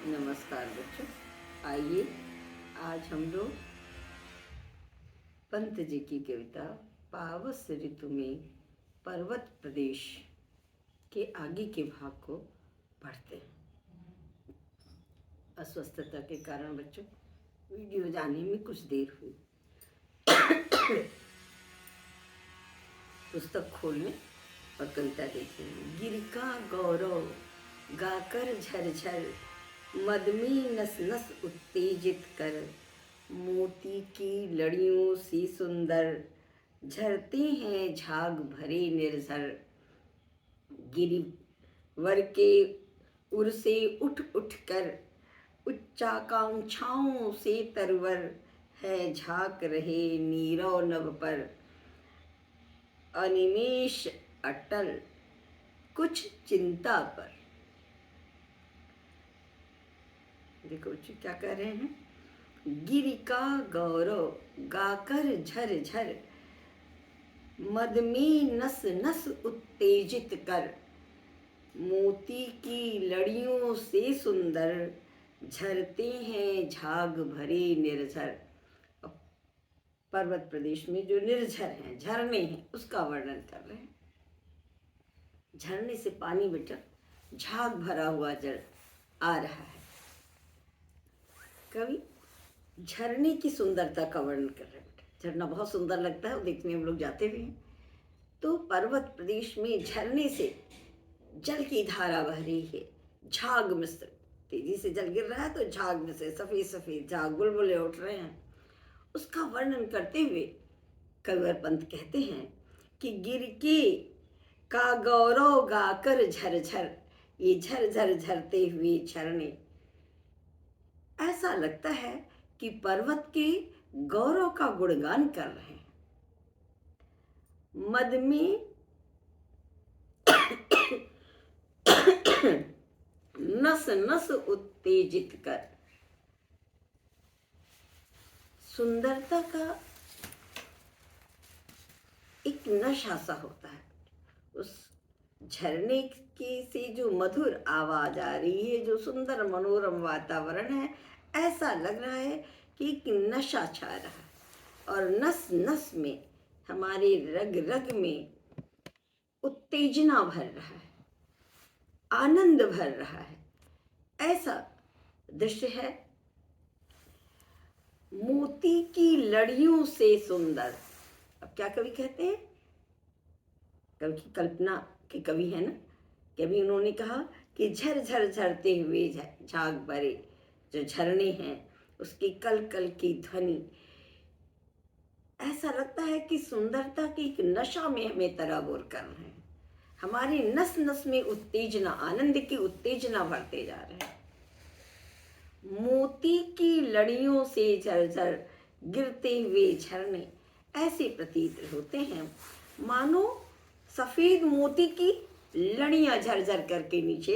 नमस्कार बच्चों। आइए आज हम लोग पंत जी की कविता पावस ऋतु में पर्वत प्रदेश के आगे के भाग को पढ़ते हैं। अस्वस्थता के कारण बच्चों वीडियो जाने में कुछ देर हुई। पुस्तक खोलने और कविता देखें। गिर का गौरव गाकर झरझर, मदमी नस नस उत्तेजित कर, मोती की लड़ियों सी सुंदर, झरते हैं झाग भरे निर्झर। गिरिवर के उर से उठ उठ कर, उच्चाकांक्षाओं से तरवर, है झाक रहे नीरव नभ पर, अनिमेष अटल कुछ चिंता पर। देखो बच्चे क्या कह रहे हैं। गिरि का गौरव गाकर झर झर, मद में नस नस उत्तेजित कर, मोती की लड़ियों से सुंदर, झरते हैं झाग भरे निर्झर। पर्वत प्रदेश में जो निर्झर हैं, झरने हैं, उसका वर्णन कर रहे हैं। झरने से पानी बेटा झाग भरा हुआ जल आ रहा है। कवि झरने की सुंदरता का वर्णन कर रहे हैं। झरना बहुत सुंदर लगता है, वो देखने हम लोग जाते भी हैं। तो पर्वत प्रदेश में झरने से जल की धारा बह रही है, झाग में से तेजी से जल गिर रहा है, तो झाग में से सफेद सफेद झाग बुलबुले उठ रहे हैं। उसका वर्णन करते हुए कविवर पंत कहते हैं कि गिर के का गौरव गाकर झरझर, ये झरझर झरते हुए झरने, ऐसा लगता है कि पर्वत के गौरव का गुणगान कर रहे हैं। मद में नस नस उत्तेजित कर, सुंदरता का एक नशा सा होता है। उस झरने की से जो मधुर आवाज आ रही है, जो सुंदर मनोरम वातावरण है, ऐसा लग रहा है कि एक नशा छा रहा है और नस नस में, हमारे रग रग में उत्तेजना भर रहा है, आनंद भर रहा है। ऐसा दृश्य है। मोती की लड़ियों से सुंदर। अब क्या कवि कहते हैं, कवि की कल्पना के कवि है ना, कभी उन्होंने कहा कि झर झर झरते हुए झाग भरे जो झरने हैं, उसकी कल कल की ध्वनि, ऐसा लगता है कि सुंदरता की एक नशा में हमें तराबोर कर रहे हैं। हमारी नस नस में उत्तेजना, आनंद की उत्तेजना भरते जा रहे हैं। मोती की लड़ियों से झरझर गिरते हुए झरने ऐसे प्रतीत होते हैं मानो सफेद मोती की लड़ियां झरझर करके नीचे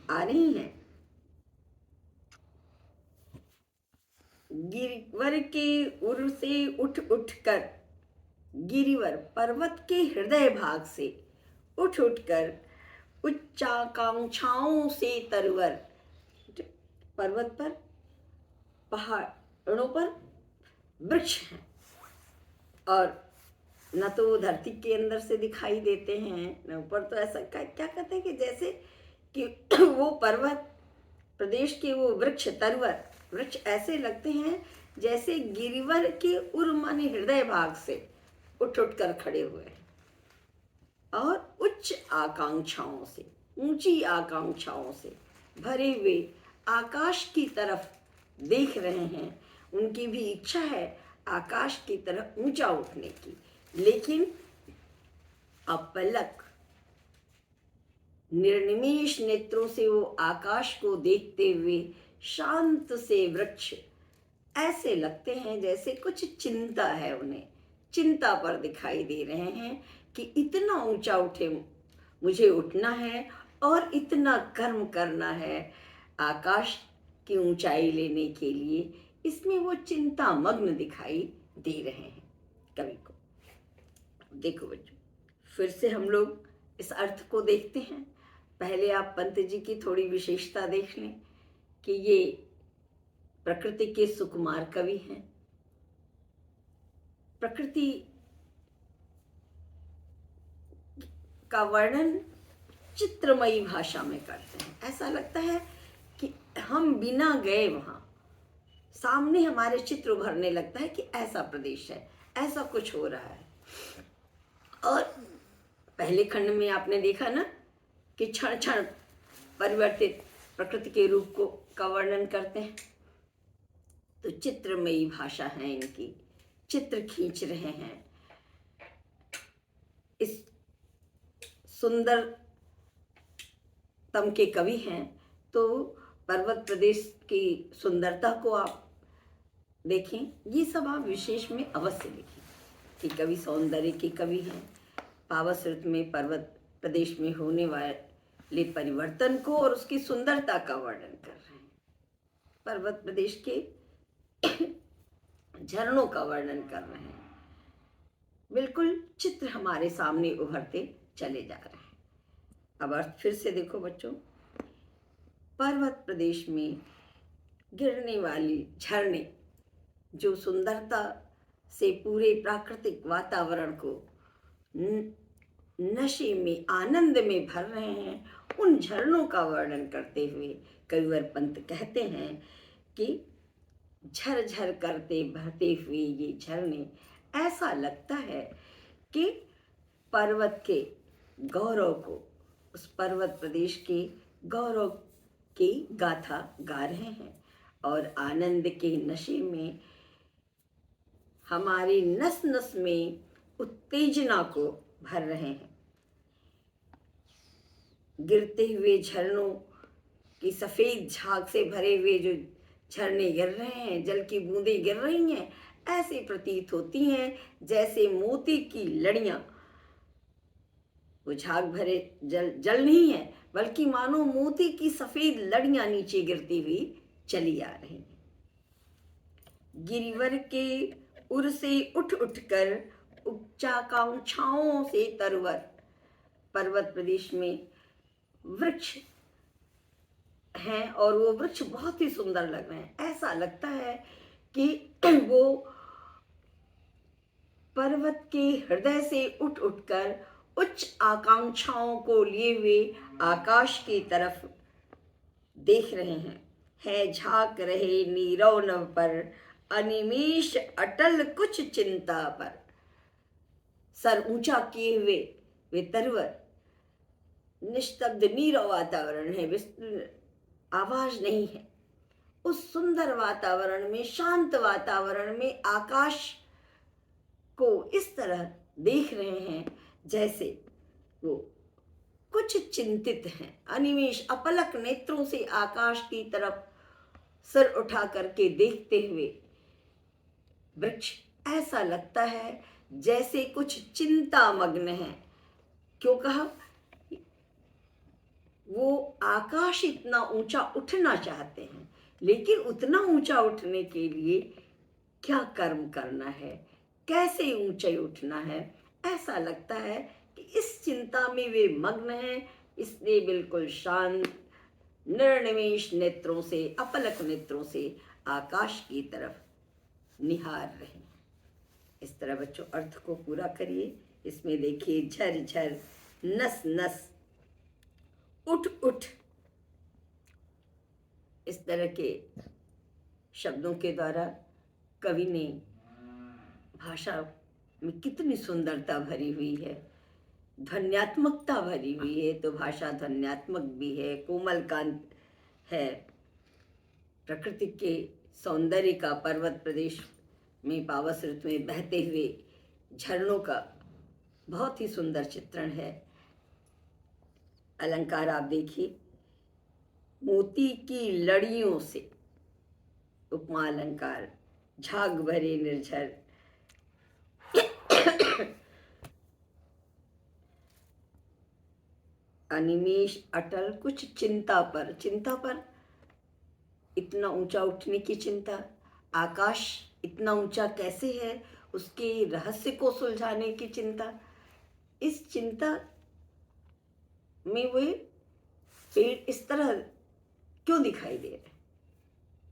आ रही हैं। गिरिवर के उर से उठ उठ कर, गिरिवर पर्वत के हृदय भाग से उठ उठ कर, उच्चाकांक्षाओं से तरवर, पर्वत पर, पहाड़ों पर वृक्ष हैं और न तो वो धरती के अंदर से दिखाई देते हैं न ऊपर। तो ऐसा क्या कहते हैं कि जैसे कि वो पर्वत प्रदेश के वो वृक्ष, तरवर वृक्ष ऐसे लगते हैं जैसे गिरिवर के उर माने हृदय भाग से उठ उठ कर खड़े हुए हैं और उच्च आकांक्षाओं से, ऊंची आकांक्षाओं से भरे हुए आकाश की तरफ देख रहे हैं। उनकी भी इच्छा है आकाश की तरफ ऊंचा उठने की, लेकिन अपलक निर्निमेष नेत्रों से वो आकाश को देखते हुए शांत से वृक्ष ऐसे लगते हैं जैसे कुछ चिंता है, उन्हें चिंता पर दिखाई दे रहे हैं कि इतना ऊंचा उठे, मुझे उठना है और इतना कर्म करना है आकाश की ऊंचाई लेने के लिए। इसमें वो चिंता मग्न दिखाई दे रहे हैं कवि को। देखो बच्चों, फिर से हम लोग इस अर्थ को देखते हैं। पहले आप पंत जी की थोड़ी विशेषता देख लें कि ये प्रकृति के सुकुमार कवि हैं। प्रकृति का वर्णन चित्रमयी भाषा में करते हैं। ऐसा लगता है कि हम बिना गए वहाँ सामने हमारे चित्र उभरने लगता है कि ऐसा प्रदेश है, ऐसा कुछ हो रहा है। और पहले खंड में आपने देखा ना कि क्षण क्षण परिवर्तित प्रकृति के रूप को का वर्णन करते हैं। तो चित्रमयी भाषा है इनकी, चित्र खींच रहे हैं। इस सुंदरतम के कवि हैं, तो पर्वत प्रदेश की सुंदरता को आप देखें। ये सब आप विशेष में अवश्य लिखें कि कवि सौंदर्य के कवि हैं। पावस ऋतु में पर्वत प्रदेश में होने वाले परिवर्तन को और उसकी सुंदरता का वर्णन कर रहे हैं। पर्वत प्रदेश के झरनों का वर्णन कर रहे हैं। बिल्कुल चित्र हमारे सामने उभरते चले जा रहे हैं। अब अर्थ फिर से देखो बच्चों। पर्वत प्रदेश में गिरने वाली झरने जो सुंदरता से पूरे प्राकृतिक वातावरण को नशे में, आनंद में भर रहे हैं, उन झरनों का वर्णन करते हुए कविवर पंत कहते हैं कि झरझर करते बहते हुए ये झरने, ऐसा लगता है कि पर्वत के गौरव को, उस पर्वत प्रदेश के गौरव की गाथा गा रहे हैं और आनंद के नशे में हमारी नस नस में उत्तेजना को भर रहे हैं। गिरते हुए झरनों की सफेद झाग से भरे हुए जो झरने गिर रहे हैं, जल की बूंदें गिर रही हैं, ऐसे प्रतीत होती हैं जैसे मोती की लड़ियां। वो झाग भरे जल नहीं है, बल्कि मानो मोती की सफेद लड़ियां नीचे गिरती हुई चली आ रही हैं। गिरिवर के उर से उठ उठकर उच्चाकांक्षाओं से तरवर। पर्वत प्रदेश में वृक्ष हैं और वो वृक्ष बहुत ही सुंदर लग रहे हैं। ऐसा लगता है कि वो पर्वत के हृदय से उठ उठकर उच्च आकांक्षाओं को लिए हुए आकाश की तरफ देख रहे हैं। है झांक रहे नीरव नभ पर, अनिमेष अटल कुछ चिंता पर। सर ऊंचा किए हुए वे तरवर, निस्तब्ध नीरव वातावरण है, आवाज नहीं है। उस सुंदर वातावरण में, शांत वातावरण में आकाश को इस तरह देख रहे हैं जैसे वो कुछ चिंतित हैं। अनिमेष अपलक नेत्रों से आकाश की तरफ सिर उठा करके देखते हुए वृक्ष ऐसा लगता है जैसे कुछ चिंता मग्न है। क्यों कहा? वो आकाश इतना ऊंचा उठना चाहते हैं, लेकिन उतना ऊंचा उठने के लिए क्या कर्म करना है, कैसे ऊंचे उठना है, ऐसा लगता है कि इस चिंता में वे मग्न हैं। इसलिए बिल्कुल शांत निर्निमेष नेत्रों से, अपलक नेत्रों से आकाश की तरफ निहार रहे हैं। इस तरह बच्चों अर्थ को पूरा करिए। इसमें देखिए झर झर, नस नस, उठ उठ, इस तरह के शब्दों के द्वारा कवि ने भाषा में कितनी सुंदरता भरी हुई है, ध्वन्यात्मकता भरी हुई है। तो भाषा ध्वन्यात्मक भी है, कोमल कांत है। प्रकृति के सौंदर्य का, पर्वत प्रदेश में पावस ऋतु में बहते हुए झरनों का बहुत ही सुंदर चित्रण है। अलंकार आप देखिए, मोती की लड़ियों से उपमा अलंकार, झाग भरे निर्झर, अनिमेष अटल कुछ चिंता पर। चिंता पर, इतना ऊंचा उठने की चिंता। आकाश इतना ऊंचा कैसे है, उसके रहस्य को सुलझाने की चिंता। इस चिंता में वे पेड़ इस तरह क्यों दिखाई दे रहे हैं?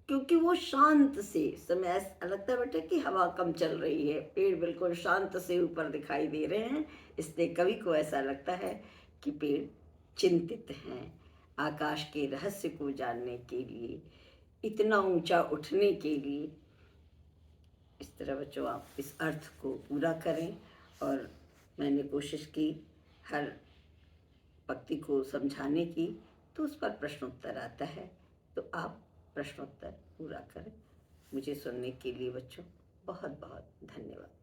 क्योंकि वो शांत से समय ऐसा लगता है बेटा कि हवा कम चल रही है, पेड़ बिल्कुल शांत से ऊपर दिखाई दे रहे हैं, इसलिए कवि को ऐसा लगता है कि पेड़ चिंतित हैं आकाश के रहस्य को जानने के लिए, इतना ऊंचा उठने के लिए। इस तरह बच्चों आप इस अर्थ को पूरा करें, और मैंने कोशिश की हर पंक्ति को समझाने की, तो उस पर प्रश्नोत्तर आता है, तो आप प्रश्नोत्तर पूरा करें। मुझे सुनने के लिए बच्चों बहुत बहुत धन्यवाद।